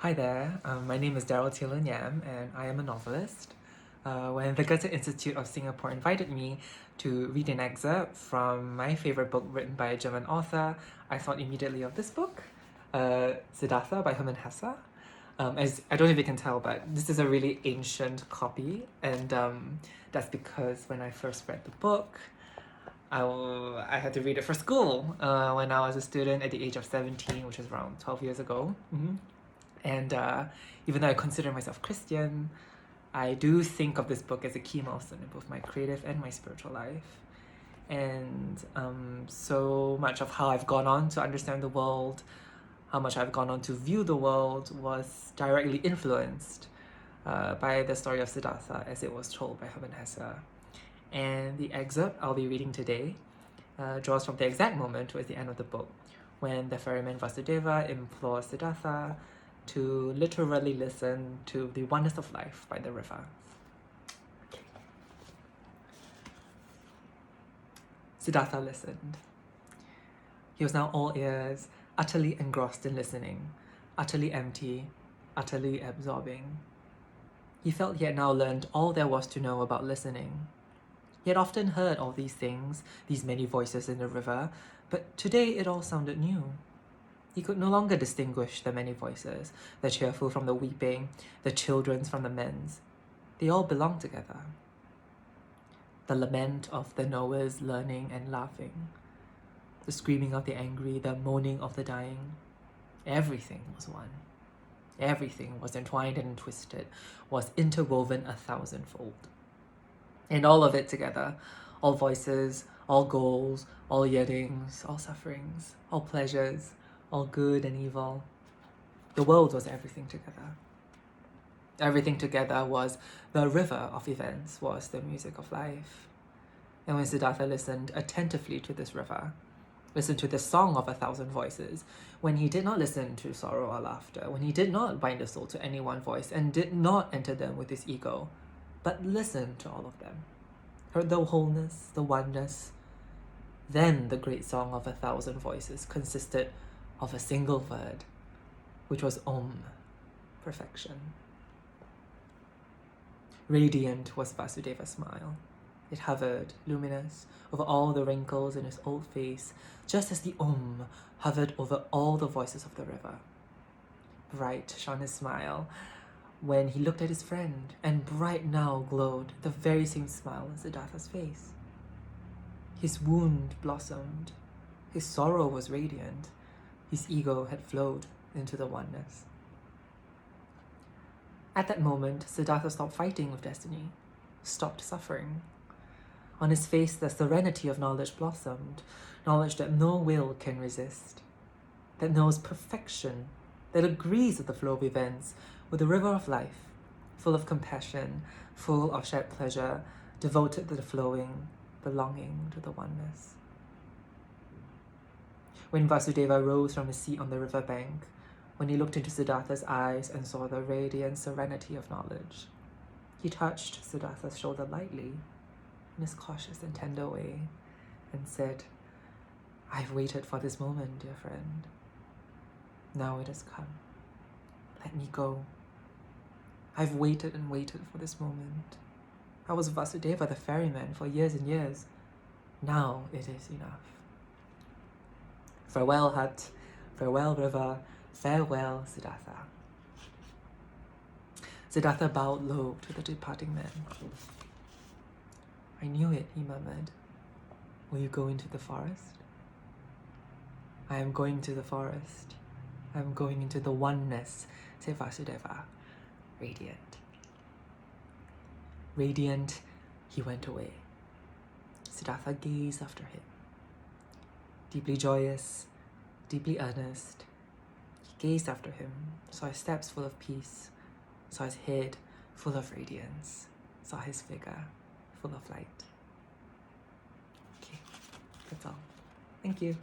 Hi there, my name is Daryl Qilin Yam and I am a novelist. When the Goethe-Institut of Singapore invited me to read an excerpt from my favourite book written by a German author, I thought immediately of this book, Siddhartha by Hermann Hesse. As I don't know if you can tell, but this is a really ancient copy, and that's because when I first read the book, I had to read it for school when I was a student at the age of 17, which was around 12 years ago. And even though I consider myself Christian, I do think of this book as a key milestone in both my creative and my spiritual life. And so much of how I've gone on to understand the world, how much I've gone on to view the world, was directly influenced by the story of Siddhartha as it was told by Hermann Hesse. And the excerpt I'll be reading today draws from the exact moment towards the end of the book, when the ferryman Vasudeva implores Siddhartha to literally listen to the oneness of life by the river. Siddhartha listened. He was now all ears, utterly engrossed in listening, utterly empty, utterly absorbing. He felt he had now learned all there was to know about listening. He had often heard all these things, these many voices in the river, but today it all sounded new. He could no longer distinguish the many voices, the cheerful from the weeping, the children's from the men's. They all belonged together. The lament of the knowers learning and laughing, the screaming of the angry, the moaning of the dying, everything was one. Everything was entwined and twisted, was interwoven 1,000-fold. And all of it together, all voices, all goals, all yearnings, all sufferings, all pleasures, all good and evil. The world was everything together. Everything together was the river of events, was the music of life. And when Siddhartha listened attentively to this river, listened to the song of 1,000 voices, when he did not listen to sorrow or laughter, when he did not bind the soul to any one voice and did not enter them with his ego, but listened to all of them, heard the wholeness, the oneness, then the great song of 1,000 voices consisted of a single word, which was Om, perfection. Radiant was Vasudeva's smile. It hovered, luminous, over all the wrinkles in his old face, just as the Om hovered over all the voices of the river. Bright shone his smile when he looked at his friend, and bright now glowed the very same smile on Siddhartha's face. His wound blossomed. His sorrow was radiant. His ego had flowed into the oneness. At that moment, Siddhartha stopped fighting with destiny, stopped suffering. On his face, the serenity of knowledge blossomed, knowledge that no will can resist, that knows perfection, that agrees with the flow of events, with the river of life, full of compassion, full of shared pleasure, devoted to the flowing, belonging to the oneness. When Vasudeva rose from his seat on the river bank, when he looked into Siddhartha's eyes and saw the radiant serenity of knowledge, he touched Siddhartha's shoulder lightly, in his cautious and tender way, and said, "I've waited for this moment, dear friend. Now it has come. Let me go. I've waited and waited for this moment. I was Vasudeva the ferryman for years and years. Now it is enough. Farewell hut, farewell river, farewell Siddhartha." Siddhartha bowed low to the departing man. "I knew it," he murmured. "Will you go into the forest?" "I am going to the forest. I am going into the oneness," said Vasudeva, radiant. Radiant, he went away. Siddhartha gazed after him. Deeply joyous, deeply earnest, he gazed after him, saw his steps full of peace, saw his head full of radiance, saw his figure full of light. Okay, that's all. Thank you.